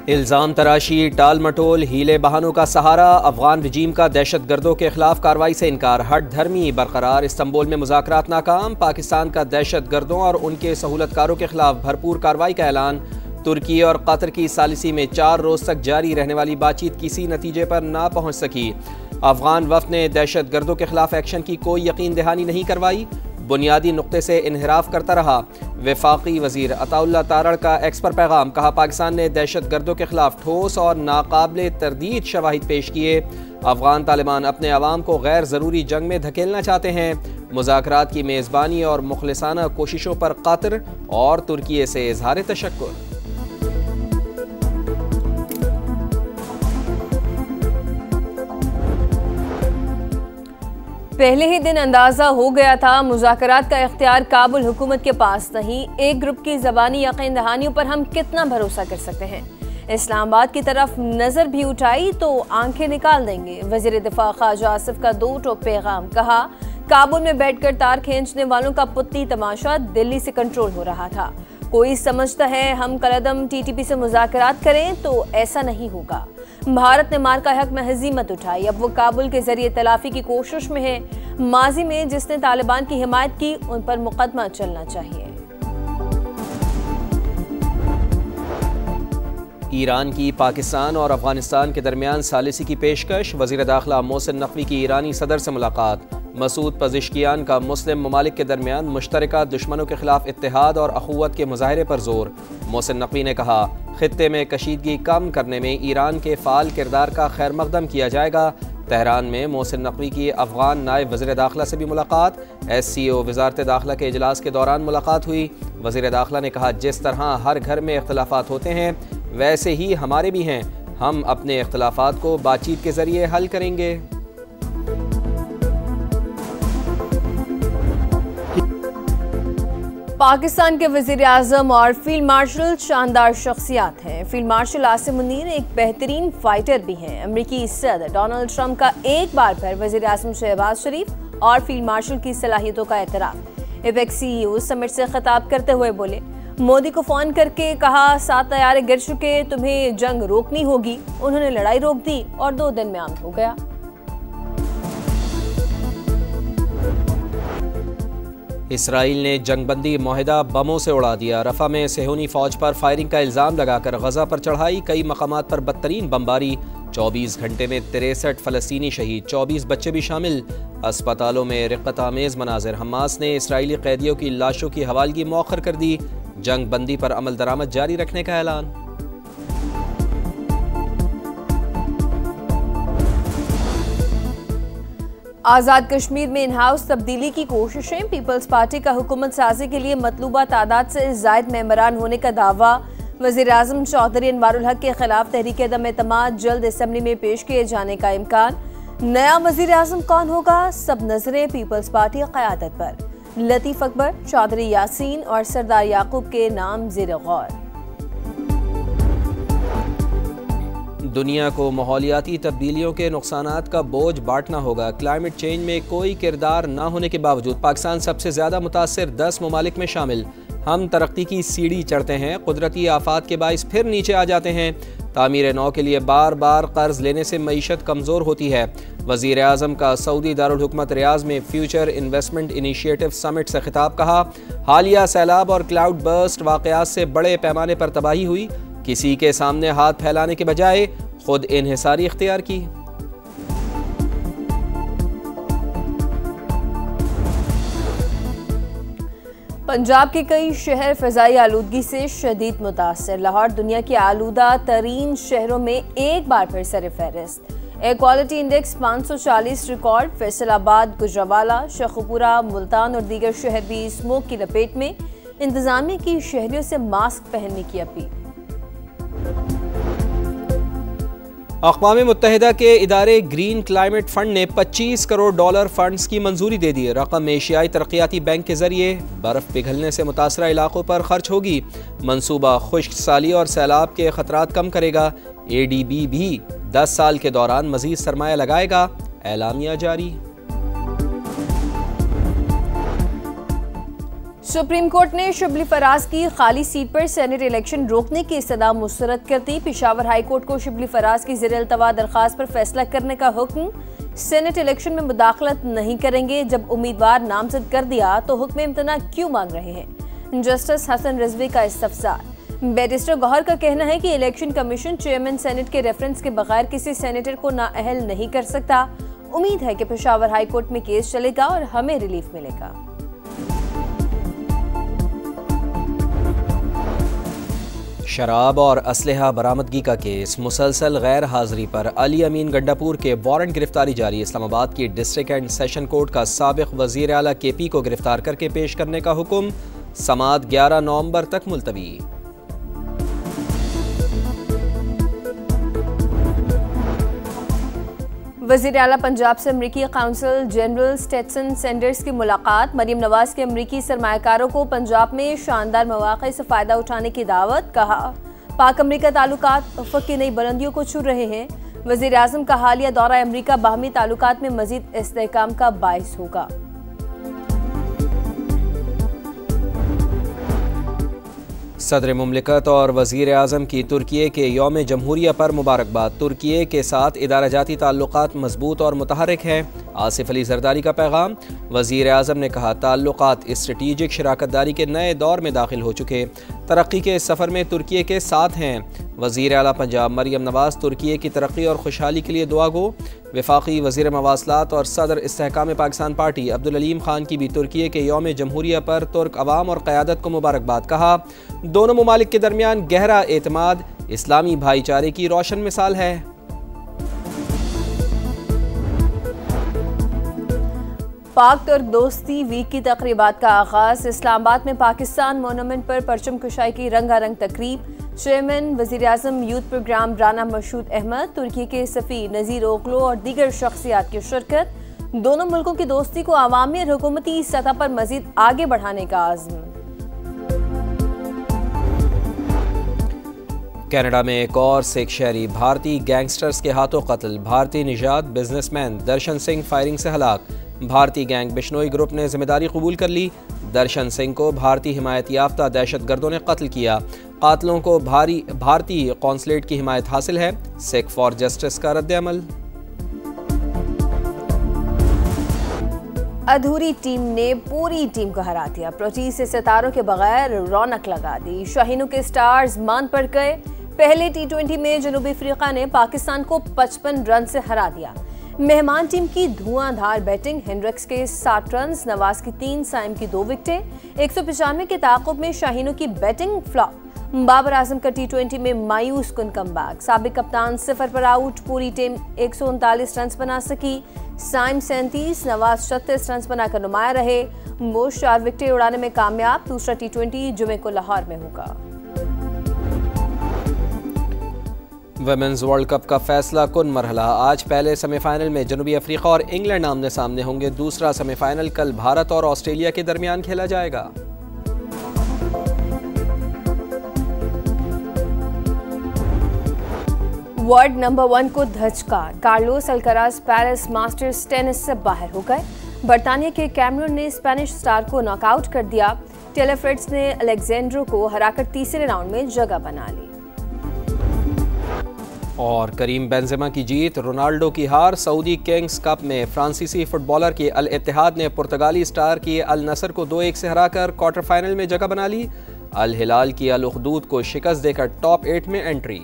इल्ज़ाम तराशी, टाल मटोल, हीले बहानों का सहारा, अफगान रजीम का दहशत गर्दों के खिलाफ कार्रवाई से इनकार, हट धर्मी बरकरार, इस्तंबुल में मुज़ाकरात नाकाम, पाकिस्तान का दहशत गर्दों और उनके सहूलतकारों के खिलाफ भरपूर कार्रवाई का ऐलान, तुर्की और कतर की सालिसी में 4 रोज़ तक जारी रहने वाली बातचीत किसी नतीजे पर ना पहुँच सकी, अफगान वफ़द ने दहशत गर्दों के खिलाफ एक्शन की कोई यकीन दहानी नहीं करवाई, बुनियादी नुक्ते से इन्हिराफ करता रहा, वफाकी वज़ीर अताउल्लाह तारड़ का एक्स पर पैगाम, कहा पाकिस्तान ने दहशत गर्दों के खिलाफ ठोस और नाकाबिले तरदीद शवाहिद पेश किए, अफगान तालिबान अपने अवाम को गैर ज़रूरी जंग में धकेलना चाहते हैं, मुज़ाकरात की मेज़बानी और मुखलिसाना कोशिशों पर कतर और तुर्की से इज़हार तशक्कुर। पहले ही दिन अंदाजा हो गया था मुज़ाकरात का इख्तियार काबुल हुकूमत के पास नहीं, एक ग्रुप की ज़बानी यकीन दहानियों पर हम कितना भरोसा कर सकते हैं। इस्लामाबाद की तरफ नज़र भी उठाई तो आंखें निकाल देंगे। वज़ीर दिफा ख्वाजा आसिफ का 2 टोक पैगाम, कहा काबुल में बैठकर तार खींचने वालों का पुत्ती तमाशा दिल्ली से कंट्रोल हो रहा था। कोई समझता है हम कलदम TTP से मुज़ाकरात करें तो ऐसा नहीं होगा। भारत ने मार का हक में हज़ीमत उठाई, अब वो काबुल के जरिए तलाफी की कोशिश में है। माजी में जिसने तालिबान की हिमायत की उन पर मुकदमा चलना चाहिए। ईरान की पाकिस्तान और अफगानिस्तान के दरमियान सालिसी की पेशकश, वज़ीर दाखिला मोहसिन नकवी की ईरानी सदर से मुलाकात, मसूद पज़िश्कियान का मुस्लिम ममालिक के दरमियान मुश्तरका दुश्मनों के खिलाफ इत्तेहाद और अखुवत के मुजाहरे पर जोर। मोहसिन नकवी ने कहा खित्ते में कशीदगी कम करने में ईरान के फ़ाल किरदार का खैर मकदम किया जाएगा। तेहरान में मोहसिन नकवी की अफगान नायब वज़ीर दाखिला से भी मुलाकात, SCO वज़ारत दाखिला के इजलास के दौरान मुलाकात हुई। वज़ीर दाखिला ने कहा जिस तरह हर घर में इख्तलाफात होते हैं वैसे ही हमारे भी हैं, हम अपने इख्तलाफात को बातचीत के ज़रिए हल करेंगे। पाकिस्तान के वज़ीर आज़म और फील्ड मार्शल शानदार शख्सियात हैं। फील्ड मार्शल आसिम मुनीर एक बेहतरीन फाइटर भी हैं। अमरीकी सदर डोनाल्ड ट्रंप का एक बार फिर वज़ीर आज़म शहबाज शरीफ और फील्ड मार्शल की सलाहियतों का एतराफ़। एपेक्स CEO समिट से खिताब करते हुए बोले, मोदी को फ़ोन करके कहा 7 तैयारे गिर चुके, तुम्हें जंग रोकनी होगी। उन्होंने लड़ाई रोक दी और 2 दिन में आम हो गया। इसराइल ने जंगबंदी मुआहिदा बमों से उड़ा दिया। रफ़ा में सेहूनी फ़ौज पर फायरिंग का इल्ज़ाम लगाकर गज़ा पर चढ़ाई, कई मकामात पर बदतरीन बमबारी। 24 घंटे में 63 फ़लस्तीनी शहीद, 24 बच्चे भी शामिल। अस्पतालों में रिक़्क़त आमेज़ मनाज़िर। हमास ने इसराइली कैदियों की लाशों की हवालगी मौखर कर दी। जंग बंदी पर अमल दरामद जारी रखने का ऐलान। आज़ाद कश्मीर में इन हाउस तब्दीली की कोशिशें, पीपल्स पार्टी का हुकूमत साजी के लिए मतलूबा तादाद से ज़ायद मेंबरान होने का दावा। वज़ीर आज़म चौधरी अनवारुल हक के खिलाफ तहरीक अदम एतमाद जल्द असम्बली में पेश किए जाने का इम्कान। नया वज़ीर आज़म कौन होगा, सब नजरें पीपल्स पार्टी क़यादत पर। लतीफ़ अकबर, चौधरी यासीन और सरदार याकूब के नाम ज़ेर गौर। दुनिया को माहौलियाती तब्दीलियों के नुकसानात का बोझ बांटना होगा। क्लाइमेट चेंज में कोई किरदार ना होने के बावजूद पाकिस्तान सबसे ज़्यादा मुतासिर 10 ममालिक में शामिल। हम तरक्की की सीढ़ी चढ़ते हैं, कुदरती आफात के बाइस फिर नीचे आ जाते हैं। तामीर नौ के लिए बार बार कर्ज लेने से मईशत कमज़ोर होती है। वज़ीर आज़म का सऊदी दारुल हुकूमत रियाज़ में फ्यूचर इन्वेस्टमेंट इनिशिएटिव समिट से खिताब, कहा हालिया सैलाब और क्लाउड बर्स्ट वाक़यात से बड़े पैमाने पर तबाही हुई, किसी के सामने हाथ फैलाने के बजाय खुद इन्हिसारी इख्तियार की। पंजाब के कई शहर फ़िज़ाई आलूदगी से शदीद मुतासर। लाहौर दुनिया के आलूदा तरीन शहरों में एक बार फिर सर फहरिस्त। Air quality index 540 record. Faisalabad, Gujranwala, Sheikhupura, Multan और दीगर शहर भी स्मोक की लपेट में। इंतजामिया की शहरियों से मास्क पहनने की अपील। अक़वाम मुत्तहिदा के इदारे ग्रीन क्लाइमेट फ़ंड ने $25 करोड़ फ़ंड्स की मंजूरी दे दी है। रकम एशियाई तरक्याती बैंक के ज़रिए बर्फ़ पिघलने से मुतासरा इलाकों पर खर्च होगी। मंसूबा खुश्क साली और सैलाब के ख़तरात कम करेगा। ADB भी 10 साल के दौरान मज़ीद सरमाया लगाएगा, एलामिया जारी। सुप्रीम कोर्ट ने शिबली फराज की खाली सीट पर सेनेट इलेक्शन रोकने की इस्तदा मुस्तरद कर दी। पेशावर हाई कोर्ट को शिबली फराज की ज़ेर-ए-इल्तवा दरख्वास्त पर फैसला करने का हुक्म। सेनेट इलेक्शन में मुदाखलत नहीं करेंगे। जब उम्मीदवार नामजद कर दिया तो हुक्म इम्तना क्यों मांग रहे हैं? जस्टिस हसन रिजवी का इस्तफसार। बैरिस्टर गौहर का कहना है कि इलेक्शन कमीशन चेयरमैन सेनेट के रेफरेंस के बगैर किसी सेनेटर को नाअहल नहीं कर सकता। उम्मीद है कि पेशावर हाई कोर्ट में केस चलेगा और हमें रिलीफ मिलेगा। शराब और असलहा बरामदगी का केस मुसलसल गैर हाजिरी पर अली अमीन गंडापुर के वारंट गिरफ्तारी जारी। इस्लामाबाद की डिस्ट्रिक्ट एंड सेशन कोर्ट का साबिक वजीर आला KP को गिरफ्तार करके पेश करने का हुक्म। समाअत 11 नवंबर तक मुलतवी। वज़ीर आला पंजाब से अमरीकी काउंसिल जनरल स्टेटसन सैंडर्स की मुलाकात। मरीम नवाज के अमरीकी सरमायाकारों को पंजाब में शानदार मौक़े से फ़ायदा उठाने की दावत। कहा पाक अमरीका ताल्लुकात उफ़क़ की नई बुलंदियों को छू रहे हैं। वज़ीर आज़म का हालिया दौरा अमरीका बाहमी ताल्लुकात में मज़ीद इस्तेहकाम का बाइस होगा। सदर मुमलिकत और वज़ीर आज़म की तुर्की के यौम जमहूरिया पर मुबारकबाद। तुर्की के साथ इदारा-जाती ताल्लुकात मजबूत और मुतहरिक हैं। आसिफ अली जरदारी का पैगाम। वज़ीर आज़म ने कहा ताल्लुकात स्ट्रेटीजिक शराकतदारी के नए दौर में दाखिल हो चुके, तरक्की के सफ़र में तुर्की के साथ हैं। वज़ीर आला पंजाब मरियम नवाज तुर्की की तरक्की और खुशहाली के लिए दुआ गो। वफाकी वज़ीर मवासलात और सदर इस्तेहकाम पाकिस्तान पार्टी अब्दुल अलीम खान की भी तुर्की के यौम जमहूरिया पर तुर्क अवाम और क़यादत को मुबारकबाद। कहा दोनों ममालिक के दरमियान गहरा एतमाद इस्लामी भाईचारे की रोशन मिसाल है। पाक तुर्क दोस्ती वीक की तकरीबात का आगाज। इस्लामाबाद में पाकिस्तान मोनूमेंट पर परचम कुशाई की रंगारंग तकरीब। चेयरमैन वज़ीर आज़म यूथ प्रोग्राम राना मशहूद अहमद, तुर्की के सफ़ीर नज़ीर ओगलो और दीगर शख्सियात की शिरकत। दोनों मुल्कों की दोस्ती को अवामी और हुकूमती सतह पर मज़ीद आगे बढ़ाने का आज़म। कनाडा में एक और सिख शहरी भारतीय गैंगस्टर्स के हाथों कत्ल। भारतीय निजात बिजनेसमैन दर्शन सिंह फायरिंग से हलाक। भारतीय गैंग बिश्नोई ग्रुप ने जिम्मेदारी कबूल कर ली। दर्शन सिंह को भारतीय हिमायत याफ्ता दहशतगर्दों ने कत्ल किया। कातलों को भारतीय कौंसलेट की हिमायत हासिल है। सिख फॉर जस्टिस का रद्द-ए-अमल। अधूरी टीम ने पूरी टीम को हरा दिया। प्रोटी से सितारों के बगैर रौनक लगा दी। शाहीनों के स्टार्स मान पड़ गए। पहले T20 में जनूबी अफ्रीका ने पाकिस्तान को 55 रन से हरा दिया। मेहमान टीम की धुआंधार बैटिंग। हेनरिक्स के 60 रन, नवाज की 3, साइम की 2 विकेटें। 195 के ताक़ुब में शाहीनों की बैटिंग फ्लॉप। बाबर आजम का T20 में मायूस कुन कमबैक। साबिक कप्तान 0 पर आउट। पूरी टीम 139 रन बना सकी। साइम 37, नवाज 36 रन बनाकर नुमाया रहे। वो 4 विकेटें उड़ाने में कामयाब। दूसरा T20 जुमे को लाहौर में होगा। वुमेन्स वर्ल्ड कप का फैसला कुन मरहला। आज पहले सेमीफाइनल में जनूबी अफ्रीका और इंग्लैंड आमने सामने होंगे। दूसरा सेमीफाइनल कल भारत और ऑस्ट्रेलिया के दरमियान खेला जाएगा। वर्ल्ड नंबर 1 को धचका। Carlos Alcaraz Paris Masters tennis से बाहर हो गए। बर्तानिया के कैमरून ने स्पेनिश स्टार को नॉकआउट कर दिया। टेलर फ्रिट्ज ने अलेक्जेंड्रो को हराकर तीसरे राउंड में जगह बना ली। और करीम बेंजेमा की जीत, रोनाल्डो की हार। सऊदी किंग्स कप में फ्रांसीसी फुटबॉलर की अल इत्तेहाद ने पुर्तगाली स्टार की अल नसर को 2-1 से हराकर क्वार्टर फाइनल में जगह बना ली। अल हिलाल की अल उखदूद को शिकस्त देकर टॉप 8 में एंट्री।